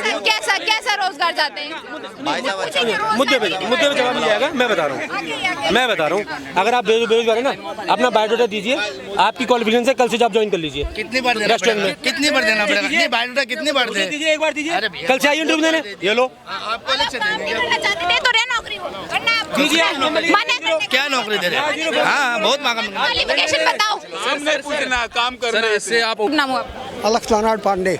कैसा कैसा रोजगार चाहते हैं? मुद्दे पे जवाब मिल जाएगा। मैं बता रहा हूँ अगर आप बेरोजगार है ना, अपना बायोडाटा दीजिए, आपकी क्वालिफिकेशन से कल से जॉब ज्वाइन कर लीजिए। कितनी बार देना रेस्टोरेंट में कितनी बार देना पड़ेगा? नहीं, बायोडाटा कितनी बार दे दीजिए, एक बार दीजिए, कल से आइए इंटरव्यू देने। ये लो आपको अलग से देंगे। तो रहे नौकरी वो, वरना आप दीजिए। क्या नौकरी दे रहे हैं? हाँ, बहुत महंगा। क्वालिफिकेशन बताओ। काम करना है। इससे आप नाम हुआ आपका? अलक्ष्मण पांडे।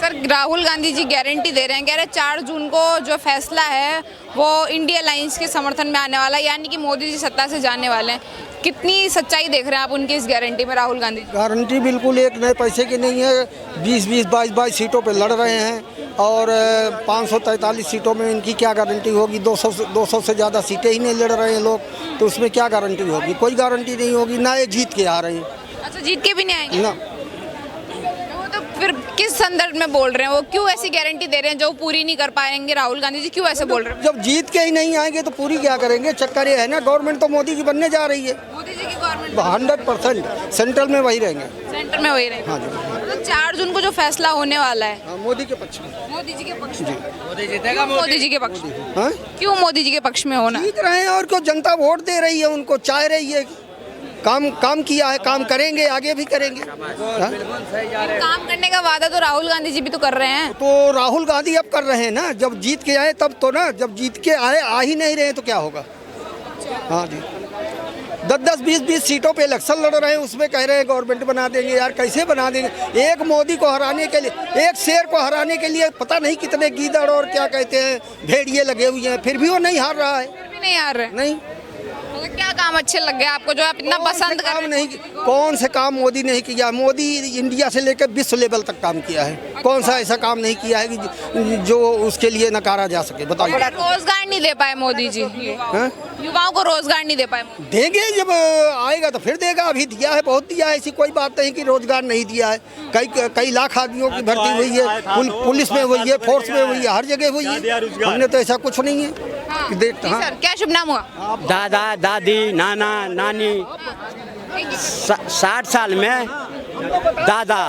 सर, राहुल गांधी जी गारंटी दे रहे हैं, कह रहे हैं 4 जून को जो फैसला है वो इंडिया अलायंस के समर्थन में आने वाला है, यानी कि मोदी जी सत्ता से जाने वाले हैं। कितनी सच्चाई देख रहे हैं आप उनकी इस गारंटी में, राहुल गांधी? गारंटी बिल्कुल एक नए पैसे की नहीं है। 20-20, 22-22 सीटों पे लड़ रहे हैं और 543 सीटों में इनकी क्या गारंटी होगी? 200 से ज़्यादा सीटें ही नहीं लड़ रहे हैं लोग, तो उसमें क्या गारंटी होगी? कोई गारंटी नहीं होगी ना। ये जीत के आ रहे हैं। अच्छा, जीत के भी नहीं आएंगे ना। तो फिर किस संदर्भ में बोल रहे हैं? वो क्यों ऐसी गारंटी दे रहे हैं जो पूरी नहीं कर पाएंगे? राहुल गांधी जी क्यों ऐसे बोल रहे हैं? जब जीत के ही नहीं आएंगे तो पूरी क्या करेंगे? चक्कर ये है ना, गवर्नमेंट तो मोदी की बनने जा रही है। मोदी जी की गवर्नमेंट 100% सेंट्रल में वही रहेंगे। सेंटर में वही रहेंगे। हाँ जी, तो 4 जून को जो फैसला होने वाला है, हाँ, मोदी के पक्ष में। मोदी जी के पक्ष जी। में। मोदी जी के पक्ष में। हाँ, क्यों मोदी जी के पक्ष में होना? जीत रहे हैं और क्यों? जनता वोट दे रही है उनको, चाह रही है। काम किया है, काम करेंगे, आगे भी करेंगे। हाँ? काम करने का वादा तो राहुल गांधी जी भी तो कर रहे हैं। तो राहुल गांधी अब कर रहे हैं ना, जब जीत के आए तब तो ना। जब जीत के आए आ ही नहीं रहे तो क्या होगा? हाँ जी, 10-10, 20-20 सीटों पे इलेक्शन लड़ रहे हैं, उसमें कह रहे हैं गवर्नमेंट बना देंगे। यार कैसे बना देंगे? एक मोदी को हराने के लिए, एक शेर को हराने के लिए पता नहीं कितने गीदड़ और क्या कहते हैं भेड़िए लगे हुए हैं, फिर भी वो नहीं हार रहा है। फिर भी नहीं आ रहे। नहीं, मतलब क्या काम अच्छे लग गए आपको जो आप इतना पसंद कर रहे हैं? कौन से काम मोदी नहीं किया? मोदी इंडिया से लेकर विश्व लेवल तक काम किया है। कौन सा ऐसा काम नहीं किया है कि जो उसके लिए नकारा जा सके? बताइए। रोजगार नहीं दे पाए मोदी जी, युवाओं को रोजगार नहीं दे पाए। देंगे, जब आएगा तो फिर देगा। अभी दिया है, बहुत दिया है। ऐसी कोई बात नहीं कि रोजगार नहीं दिया है। कई लाख आदमियों की भर्ती हुई है, पुलिस में हुई है, फोर्स में हुई है, हर जगह हुई है। हमने तो ऐसा कुछ नहीं है। जी सर, क्या शुभ नाम हुआ? दादा दादी नाना नानी 60 साल में दादा,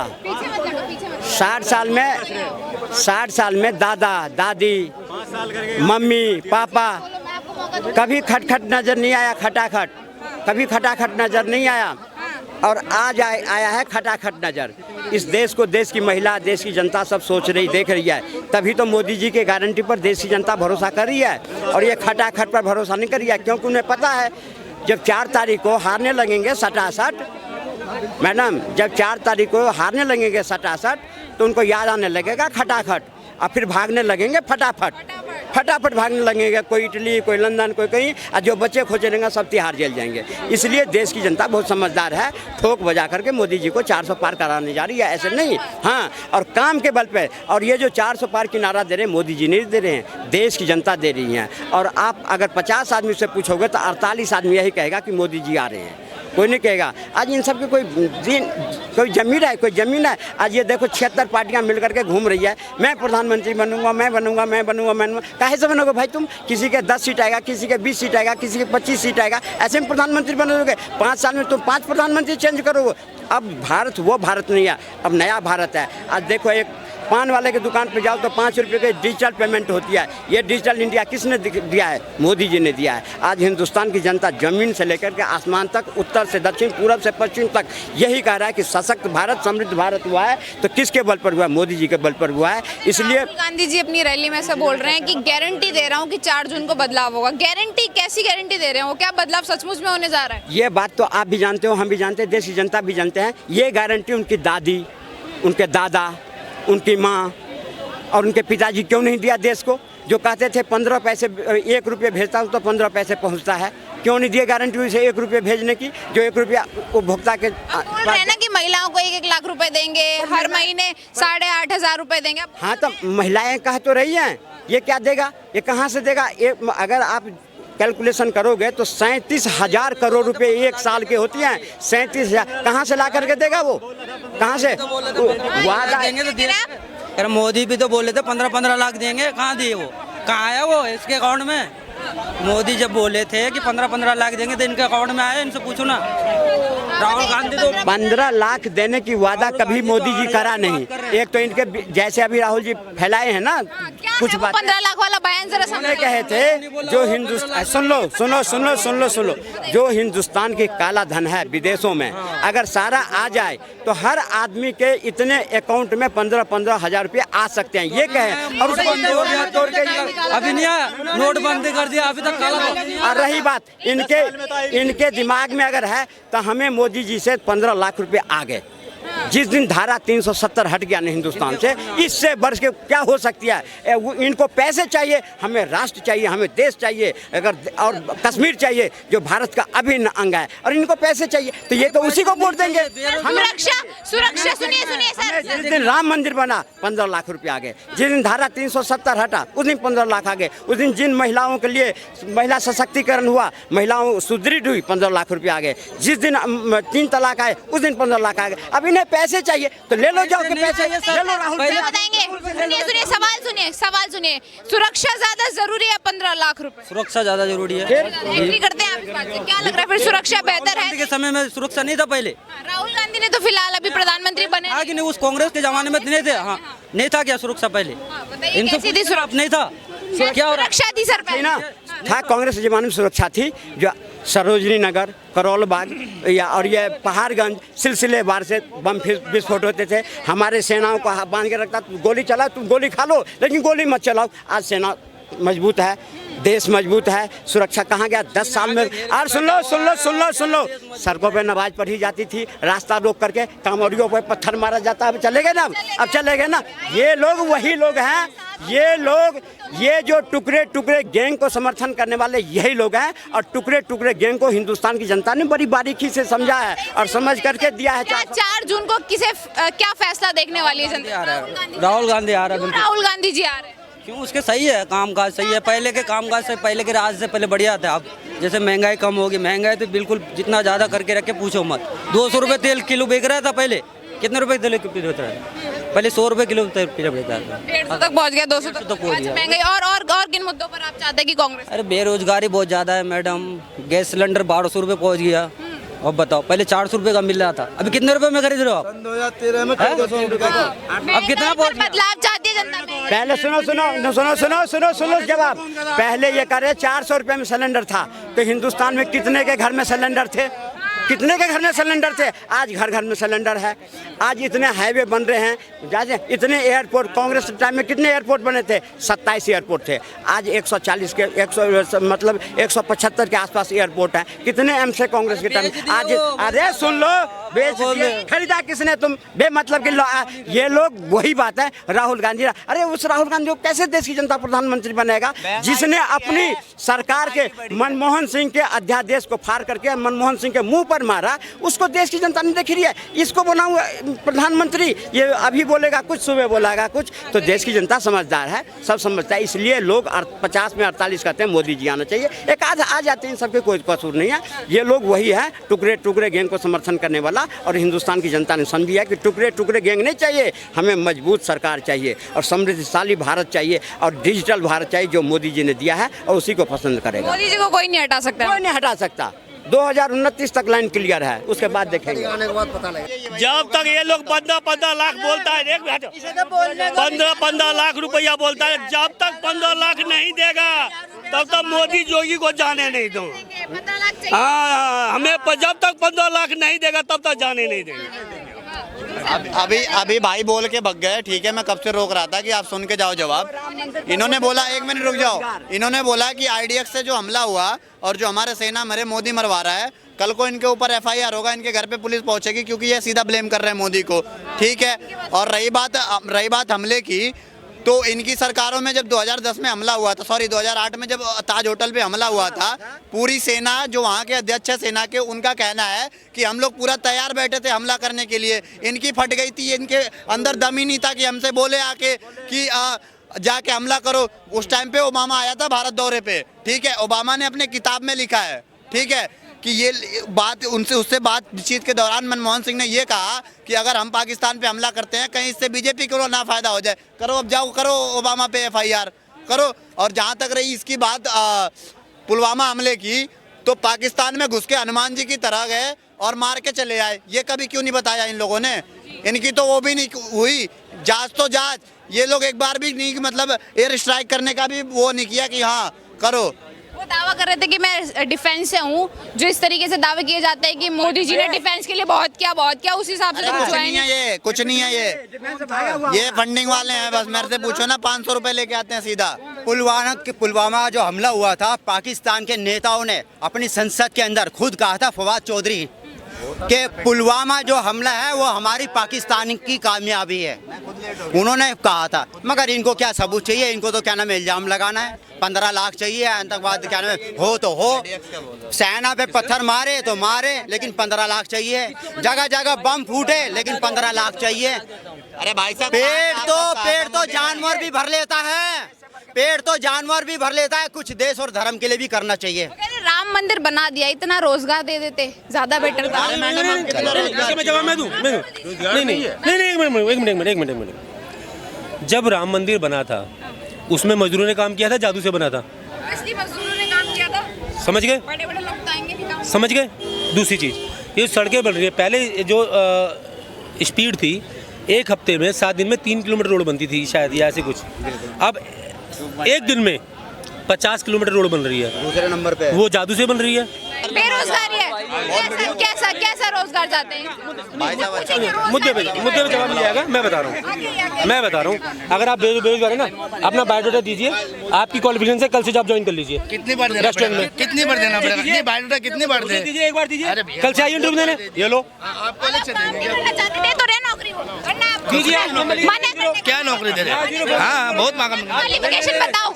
60 साल में दादा दादी मम्मी पापा, कभी खटखट नजर नहीं आया, खटाखट कभी खटाखट नजर नहीं आया, और आज आया है खटाखट नजर। इस देश को, देश की महिला, देश की जनता सब सोच रही, देख रही है। तभी तो मोदी जी के गारंटी पर देश की जनता भरोसा कर रही है, और ये खटाखट पर भरोसा नहीं कर रही है, क्योंकि उन्हें पता है जब 4 तारीख को हारने लगेंगे सटासट, मैडम, जब 4 तारीख को हारने लगेंगे सटासट, तो उनको याद आने लगेगा खटाखट, और फिर भागने लगेंगे फटाफट भागने लगेंगे। कोई इटली, कोई लंदन, कोई कहीं, और जो बच्चे खोजे रहेंगे सब तिहाड़ जेल जाएंगे। इसलिए देश की जनता बहुत समझदार है, ठोक बजा करके मोदी जी को 400 पार कराने जा रही है, ऐसे नहीं। हाँ, और काम के बल पे। और ये जो 400 पार की नारा दे रहे हैं, मोदी जी नहीं दे रहे हैं, देश की जनता दे रही है। और आप अगर 50 आदमी से पूछोगे तो 48 आदमी यही कहेगा कि मोदी जी आ रहे हैं, कोई नहीं कहेगा। आज इन सब की कोई जमीन है, कोई जमीन है। आज ये देखो 76 पार्टियां मिलकर के घूम रही है, मैं प्रधानमंत्री बनूंगा, मैं बनूंगा। काहे से बनोगे भाई तुम? किसी के 10 सीट आएगा, किसी के 20 सीट आएगा, किसी के 25 सीट आएगा, ऐसे में प्रधानमंत्री बनोगे? 5 साल में तुम 5 प्रधानमंत्री चेंज करोगे। अब भारत वो भारत नहीं है, अब नया भारत है। आज देखो, एक पान वाले की दुकान पर जाओ तो 5 रुपये की डिजिटल पेमेंट होती है। ये डिजिटल इंडिया किसने दिया है? मोदी जी ने दिया है। आज हिंदुस्तान की जनता जमीन से लेकर के आसमान तक, उत्तर से दक्षिण, पूरब से पश्चिम तक यही कह रहा है कि सशक्त भारत, समृद्ध भारत हुआ है। तो किसके बल पर हुआ? मोदी जी के बल पर हुआ है। इसलिए राहुल गांधी जी अपनी रैली में से बोल रहे हैं कि गारंटी दे रहा हूँ कि 4 जून को बदलाव होगा। गारंटी, कैसी गारंटी दे रहे हैं वो? क्या बदलाव सचमुच में होने जा रहा है? ये बात तो आप भी जानते हो, हम भी जानते हैं, देश की जनता भी जानते हैं। ये गारंटी उनकी दादी, उनके दादा, उनकी माँ और उनके पिताजी क्यों नहीं दिया देश को? जो कहते थे 15 पैसे, 1 रुपये भेजता हूँ तो 15 पैसे पहुँचता है, क्यों नहीं दिए गारंटी उसे 1 रुपये भेजने की? जो 1 रुपया उपभोक्ता के बोल रहे हैं ना कि महिलाओं को 1-1 लाख रुपए देंगे, हर महीने 8,500 रुपए देंगे। हाँ, तो महिलाएं कह तो रही हैं, ये क्या देगा? ये कहाँ से देगा? अगर आप कैलकुलेशन करोगे तो 37,000 करोड़ रुपए 1 साल के होती हैं। 37,000 कहाँ से ला करके देगा वो? कहाँ से? वादा यार मोदी भी तो बोले थे 15-15 लाख देंगे, कहाँ दिए वो? कहाँ आया वो इसके अकाउंट में? मोदी जब बोले थे कि 15-15 लाख देंगे तो इनके अकाउंट में आया, इनसे पूछो ना। राहुल गांधी तो 15 लाख देने की वादा कभी मोदी जी करा नहीं। एक तो इनके जैसे अभी राहुल जी फैलाए हैं ना कुछ बात, 15 लाख वाला बयान जरा उन्होंने कहे थे जो हिंदुस्तान, सुन लो, जो हिंदुस्तान की काला धन है विदेशों में, अगर सारा आ जाए तो हर आदमी के इतने अकाउंट में 15-15 हजार रुपये आ सकते हैं, ये कहे। और उसको तोड़ के अभी नहीं आया, नोटबंदी कर दिया, अभी तक काला। और रही बात इनके दिमाग में अगर है तो हमें मोदी जी से 15 लाख रुपए आ गए। जिस दिन धारा 370 हट गया ना हिंदुस्तान से, इससे बढ़ के क्या हो सकती है। इनको पैसे चाहिए, हमें राष्ट्र चाहिए, हमें देश चाहिए, अगर और कश्मीर चाहिए जो भारत का अभिन्न अंग है, और इनको पैसे चाहिए तो ये तो उसी को वोट देंगे। सुरक्षा सुनिए सर। जिस दिन राम मंदिर बना 15 लाख रुपए आ गए, जिस दिन धारा 370 हटा उस दिन 15 लाख आ गए, उस दिन जिन महिलाओं के लिए महिला सशक्तिकरण हुआ, महिलाओं सुदृढ़ हुई, 15 लाख रुपए आ गए। जिस दिन 3 तलाक आए उस दिन 15 लाख आ गए। अब इन्हें पैसे चाहिए तो ले लो, जाओ के पैसे ले लो। राहुल बताएंगे, सवाल सुनिए। सुरक्षा ज्यादा जरूरी है 15 लाख रुपए? सुरक्षा ज्यादा जरूरी है। एग्री करते हैं आप इस बात से? क्या लग रहा है फिर सुरक्षा बेहतर है? के समय में सुरक्षा नहीं था पहले। राहुल गांधी ने तो फिलहाल अभी प्रधानमंत्री बने हाँ कि नहीं, उस कांग्रेस के जमाने में नहीं थे। हाँ नहीं था क्या सुरक्षा पहले? कैसी थी सुरक्षा? नहीं था, क्या हो रहा? सुरक्षा थी सर पहले ना था, कांग्रेस के जमाने में सुरक्षा थी। जो सरोजनी नगर, करोल बाग या और ये पहाड़गंज सिलसिलेवार से बम विस्फोट होते थे। हमारे सेनाओं को बांध के रखता, गोली चला तुम गोली खा लो लेकिन गोली मत चलाओ। आज सेना मजबूत है, देश मजबूत है, सुरक्षा कहाँ गया 10 साल में। और सुन लो, सड़कों पे नमाज पढ़ी जाती थी, रास्ता रोक करके कांवड़ियों पर पत्थर मारा जाता। अब चले गए ना। ये लोग वही लोग हैं, ये जो टुकड़े गैंग को समर्थन करने वाले यही लोग हैं। और टुकड़े गैंग को हिंदुस्तान की जनता ने बड़ी बारीकी से समझा है और समझ करके दिया है। 4 जून को क्या फैसला देखने वाली है जनता? राहुल गांधी आ रहा है। राहुल गांधी जी आ रहे हैं क्यों? उसके सही है, कामकाज सही है। पहले के कामकाज से, पहले के राज से पहले बढ़िया था। अब जैसे महंगाई कम होगी, महंगाई तो बिल्कुल जितना ज़्यादा करके रखे पूछो मत। 200 रुपये तेल किलो बिक रहा था पहले। कितने रुपए तेल किलो होता है पहले? 100 रुपये किलो तेल बिकता था, 150 तक पहुँच गया, 200 तक पहुँच गया। महंगाई और किन मुद्दों पर आप चाहते हैं कि कांग्रेस? अरे बेरोजगारी बहुत ज़्यादा है मैडम। गैस सिलेंडर 1200 रुपये पहुँच गया। अब बताओ, पहले 400 रुपये का मिल रहा था, अभी कितने रुपए में खरीद रहे हो आप? 2013 में 1400 रुपये का। अब कितना पहुँच गया? बदलाव चाहती है जनता में? पहले सुनो जवाब। पहले ये करे 400 रुपये में सिलेंडर था तो हिंदुस्तान में कितने के घर में सिलेंडर थे? आज घर में सिलेंडर है। आज इतने हाईवे बन रहे हैं, जैसे इतने एयरपोर्ट, कांग्रेस टाइम में कितने एयरपोर्ट बने थे? 27 एयरपोर्ट थे। आज 140 के 175 के आसपास एयरपोर्ट है। कितने एम से कांग्रेस के टाइम? आज अरे सुन लो, बेच दिए, खरीदा किसने? तुम बेमतलब के ये लोग वही बात है। राहुल गांधी, अरे उस राहुल गांधी को कैसे देश की जनता प्रधानमंत्री बनेगा जिसने अपनी सरकार के मनमोहन सिंह के अध्यादेश को फाड़ करके मनमोहन सिंह के मुंह पर मारा? उसको देश की जनता ने देख रही है। इसको बनाऊंगा प्रधानमंत्री, ये अभी बोलेगा कुछ, सुबह बोलेगा कुछ। तो देश की जनता समझदार है, सब समझता है। इसलिए लोग 50 में 48 कहते हैं मोदी जी आना चाहिए। एक आध आ जाते हैं, सबके कोई कसूर नहीं है। ये लोग वही है टुकड़े गैंग को समर्थन करने वाला। और हिंदुस्तान की जनता ने समझी है कि टुकड़े गैंग नहीं चाहिए, हमें मजबूत सरकार चाहिए और समृद्धशाली भारत चाहिए और डिजिटल भारत चाहिए जो मोदी जी ने दिया है, और उसी को पसंद करेगा। मोदी जी को कोई नहीं हटा सकता? कोई नहीं हटा सकता। 2029 तक लाइन क्लियर है, उसके बाद देखेंगे। जब तक ये लोग 15 लाख बोलता है, 15 लाख रुपया बोलता है, जब तक 15 लाख नहीं देगा तब तक मोदी जोगी को जाने नहीं दो। हाँ, हमें जब तक 15 लाख नहीं देगा तब तक जाने नहीं देंगे। अभी भाई बोल के भग गए, ठीक है। मैं कब से रोक रहा था कि आप सुन के जाओ जवाब। इन्होंने बोला, 1 मिनट रुक जाओ। इन्होंने बोला कि IDX से जो हमला हुआ और जो हमारे सेना मरे, मोदी मरवा रहा है। कल को इनके ऊपर FIR होगा, इनके घर पे पुलिस पहुंचेगी क्योंकि ये सीधा ब्लेम कर रहे हैं मोदी को, ठीक है। और रही बात हमले की, तो इनकी सरकारों में जब 2010 में हमला हुआ था, 2008 में जब ताज होटल पे हमला हुआ था, पूरी सेना, जो वहाँ के अध्यक्ष है सेना के, उनका कहना है कि हम लोग पूरा तैयार बैठे थे हमला करने के लिए। इनकी फट गई थी, इनके अंदर दम ही नहीं था कि हमसे बोले आके कि जाके हमला करो। उस टाइम पे ओबामा आया था भारत दौरे पे, ठीक है। ओबामा ने अपने किताब में लिखा है, ठीक है, कि ये बात उससे बातचीत के दौरान मनमोहन सिंह ने ये कहा कि अगर हम पाकिस्तान पे हमला करते हैं, कहीं इससे बीजेपी को ना फायदा हो जाए। करो, अब जाओ करो ओबामा पे FIR करो। और जहाँ तक रही इसकी बात पुलवामा हमले की, तो पाकिस्तान में घुस के हनुमान जी की तरह गए और मार के चले आए। ये कभी क्यों नहीं बताया इन लोगों ने? इनकी तो वो भी नहीं हुई जांच, तो जांच ये लोग एक बार भी नहीं, मतलब एयर स्ट्राइक करने का भी वो नहीं किया कि हाँ करो। वो दावा कर रहे थे कि मैं डिफेंस से हूँ। जो इस तरीके से दावे किए जाते हैं कि मोदी जी ने डिफेंस के लिए बहुत किया, उस हिसाब से तो कुछ नहीं है ये, कुछ नहीं है ये फंडिंग वाले हैं बस। मेरे से पूछो ना, 500 रुपए लेके आते हैं सीधा। पुलवामा जो हमला हुआ था, पाकिस्तान के नेताओं ने अपनी संसद के अंदर खुद कहा था, फवाद चौधरी, कि पुलवामा जो हमला है वो हमारी पाकिस्तान की कामयाबी है, उन्होंने कहा था। मगर इनको क्या सबूत चाहिए? इनको तो क्या नाम है इल्जाम लगाना है। 15 लाख चाहिए आतंकवाद, क्या नाम है, हो तो हो, सेना पे पत्थर मारे तो मारे, लेकिन 15 लाख चाहिए। जगह जगह बम फूटे, लेकिन 15 लाख चाहिए। अरे भाई साहब, पेड़ तो जानवर भी भर लेता है, पेड़ तो जानवर भी भर लेता है। कुछ देश और धर्म के लिए भी करना चाहिए। राम मंदिर बना दिया, इतना रोजगार दे देते ज्यादा बेटर था। मैं जवाब मैं दूं? नहीं, एक मिनट। जब राम मंदिर बना था उसमें मजदूरों ने काम किया था, जादू से बना था? असली मजदूरों ने काम किया था। समझ गए? बड़े-बड़े लोग आएंगे भी काम। समझ गए? दूसरी चीज़, ये सड़कें बन रही है। पहले जो स्पीड थी, एक हफ्ते में 7 दिन में 3 किलोमीटर रोड बनती थी शायद, या ऐसे कुछ। अब एक दिन में 50 किलोमीटर रोड बन रही है। दूसरे नंबर पे वो जादू से बन रही है। बेरोजगारी है। कैसा रोजगार चाहते हैं? मुद्दे पे जवाब मिल जाएगा। मैं बता रहा हूँ अगर आप बेरोजगार है ना, अपना बायोडाटा दीजिए, आपकी क्वालिफिकेशन से कल से जॉब ज्वाइन कर लीजिए। कितनी बार देना रेस्टोरेंट में कितनी बार देना पड़ेगा? नहीं, बायोडाटा कितनी बार दे? दीजिए, एक बार दीजिए, कल से आइए इंटरव्यू देने। ये लो क्या नौकरी दे रहे हैं? हाँ, बहुत महंगा। क्वालिफिकेशन बताओ।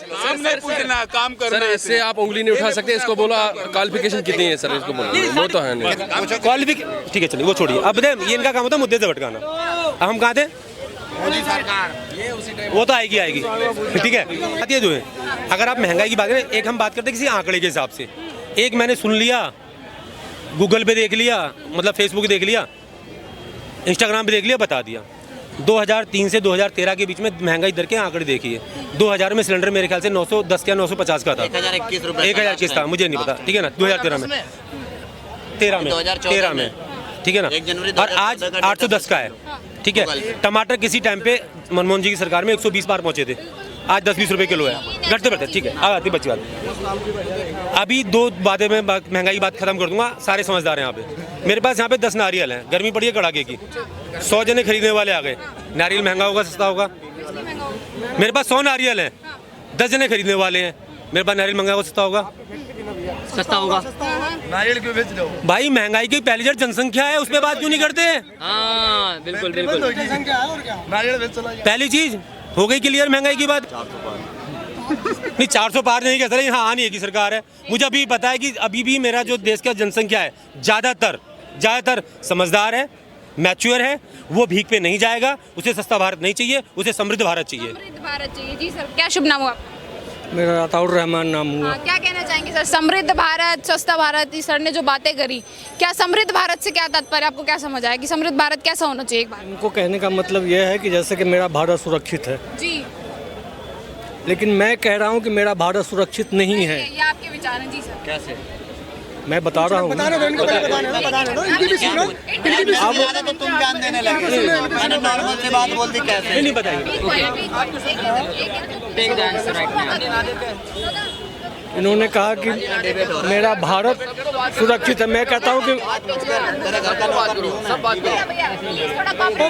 पूछना काम करना सर, इससे आप उंगली नहीं उठा सकते। इसको बोला क्वालिफिकेशन कितनी है सर, इसको बोलो। वो तो है नहीं क्वालिफिकेशन। ठीक है, चलिए वो छोड़िए। अब ये इनका काम होता है मुद्दे से भटकाना। अब हम कहाँ थे? मोदी सरकार वो तो आएगी। ठीक है, बात ये जो है, अगर आप महंगाई की बात करें, एक हम बात करते हैं किसी आंकड़े के हिसाब से। एक मैंने सुन लिया, गूगल पे देख लिया, मतलब फेसबुक देख लिया, इंस्टाग्राम पे देख लिया, बता दिया। 2003 से 2013 के बीच में महंगाई दर के आंकड़े देखिए। 2000 में सिलेंडर मेरे ख्याल से 910 या 950 का था। 1021 था, मुझे नहीं पता। ठीक है ना, 2013 में, 13 में, ठीक है ना। और आज 810 का है। ठीक है, टमाटर किसी टाइम पे मनमोहन जी की सरकार में 120 बार पहुंचे थे, आज 10-20 रुपए किलो है। घटते बढ़ते, ठीक है। अब आती बच्ची बात। अभी 2 बातें में महंगाई बात खत्म कर दूंगा, सारे समझदार हैं यहाँ पे। मेरे पास यहाँ पे 10 नारियल हैं, गर्मी पड़ी है कड़ाके की, 100 जने खरीदने वाले आ गए। नारियल महंगा होगा सस्ता होगा? मेरे पास 100 नारियल हैं, 10 जने खरीदने वाले हैं, मेरे पास नारियल महंगा होगा सस्ता होगा? सस्ता होगा। नारियल क्यों बेच दो भाई? महंगाई की पहली जड़ जनसंख्या है, उस पर बात क्यों नहीं करते? हाँ, बिल्कुल। नारियल बेच चला। पहली चीज हो गई क्लियर महंगाई की बात। नहीं, 400 पार नहीं कह सकते, यहाँ आनी है की सरकार है। मुझे अभी पता है कि अभी भी मेरा जो देश का जनसंख्या है ज़्यादातर समझदार है, मैच्योर है, वो भीख पे नहीं जाएगा। उसे सस्ता भारत नहीं चाहिए, उसे समृद्ध भारत चाहिए। समृद्ध भारत चाहिए। जी सर, क्या शुभ नाम हुआ? मेरा अताउर रहमान नाम हुआ। क्या कहना चाहेंगे सर? समृद्ध भारत, सस्ता भारत, इस सर ने जो बातें करी, क्या समृद्ध भारत से क्या तात्पर्य? आपको क्या समझ आया कि समृद्ध भारत कैसा होना चाहिए? एक बार इनको कहने का मतलब यह है कि जैसे कि मेरा भारत सुरक्षित है जी, लेकिन मैं कह रहा हूँ कि मेरा भारत सुरक्षित नहीं है। ये आपके विचार हैं। जी सर, कैसे? मैं बता रहा हूँ। तो तुम ध्यान देने लगे, मैंने नॉर्मल सी बात बोल दी। कैसे नहीं बताइए। इन्होंने कहा कि मेरा भारत सुरक्षित है। मैं कहता हूँ कि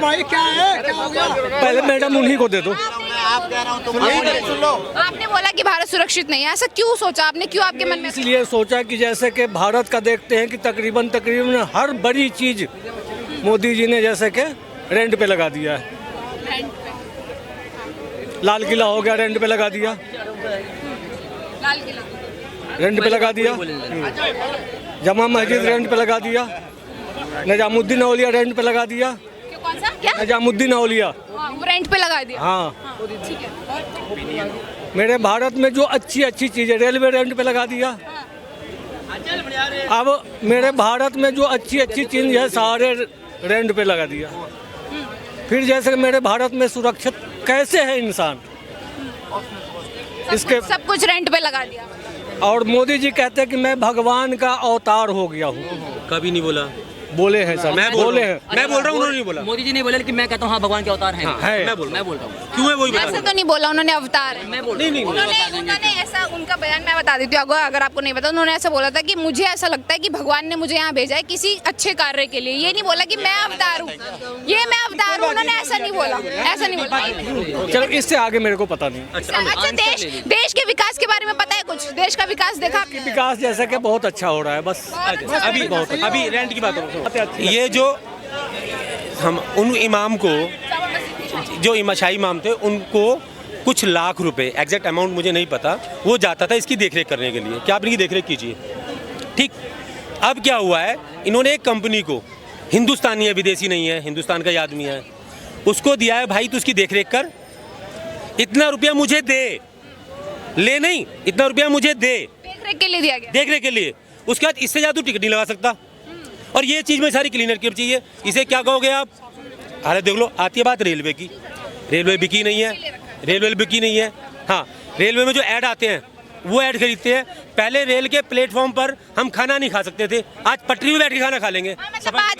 भाई क्या है, क्या हो गया? पहले मैडम उन्हीं को दे दो। आप कह रहा हूँ, तुम सुन लो। आपने बोला कि भारत सुरक्षित नहीं है, ऐसा क्यों सोचा आपने? क्यों आपके मन में? इसलिए सोचा कि जैसे कि भारत का देखते हैं कि तकरीबन हर बड़ी चीज़ मोदी जी ने जैसे कि रेंट पे लगा दिया है। लाल किला हो गया, रेंट पे लगा दिया। लाल किला रेंट पे लगा दिया। जमा मस्जिद रेंट पे लगा दिया। निजामुद्दीन औलिया रेंट पे लगा दिया। कौन सा? क्या? निजामुद्दीन औलिया, वो रेंट पे लगा दिया। हाँ। ठीक है। मेरे भारत में जो अच्छी चीज़ें, रेलवे रेंट पे लगा दिया। अब मेरे भारत में जो अच्छी चीज़ है सारे रेंट पे लगा दिया। फिर जैसे मेरे भारत में सुरक्षित कैसे है इंसान, इसके सब कुछ रेंट पे लगा दिया। और मोदी जी कहते हैं कि मैं भगवान का अवतार हो गया हूँ। कभी नहीं बोला। बोले हैं सर, मैं बोल बोले रहा हैं। हूँ, मैं बोल रहा हूँ, उन्होंने नहीं बोला। मोदी जी ने बोला, लेकिन मैं कहता हूँ हाँ भगवान के अवतार हैं। है। मैं बोल मैं बोलता हूँ। क्यों है वही ऐसे बता। तो नहीं बोला उन्होंने अवतार है। मैं बोल नहीं उन्होंने ऐसा उनका बयान मैं बता देती हूँ अगर आपको नहीं पता। उन्होंने ऐसा बोला था कि मुझे ऐसा लगता है कि भगवान ने मुझे यहाँ भेजा है किसी अच्छे कार्य के लिए। ये नहीं बोला कि मैं अवतार हूँ, ये मैं अवतार हूँ। उन्होंने ऐसा नहीं बोला, ऐसा नहीं बोला। चलो इससे आगे मेरे को पता नहीं। अच्छा, देश के विकास के बारे में पता है कुछ? देश का विकास देखा आपने? विकास जैसा कि बहुत अच्छा हो रहा है बस। अभी रेंट की बात करो। ये जो हम उन इमाम को, जो शाही इमाम थे, उनको कुछ लाख रुपए, एग्जैक्ट अमाउंट मुझे नहीं पता, वो जाता था इसकी देखरेख करने के लिए। क्या आप इनकी देखरेख कीजिए, ठीक। अब क्या हुआ है, इन्होंने एक कंपनी को, हिंदुस्तानी है, विदेशी नहीं है, हिंदुस्तान का ही आदमी है, उसको दिया है, भाई तू उसकी देखरेख कर, इतना रुपया मुझे दे, ले नहीं, इतना रुपया मुझे दे, देखरेख के लिए दिया गया। देखने के लिए। उसके बाद इससे ज़्यादा तू टिकट नहीं लगा सकता। और ये चीज़ में सारी क्लीनर की चाहिए। इसे क्या कहोगे आप? अरे देख लो, आती है बात रेलवे की, रेलवे बिकी नहीं है, रेलवे बिकी नहीं है। हाँ, रेलवे में जो ऐड आते हैं वो ऐड खरीदते हैं। पहले रेल के प्लेटफॉर्म पर हम खाना नहीं खा सकते थे, आज पटरी में बैठ के खाना खा लेंगे। मतलब बात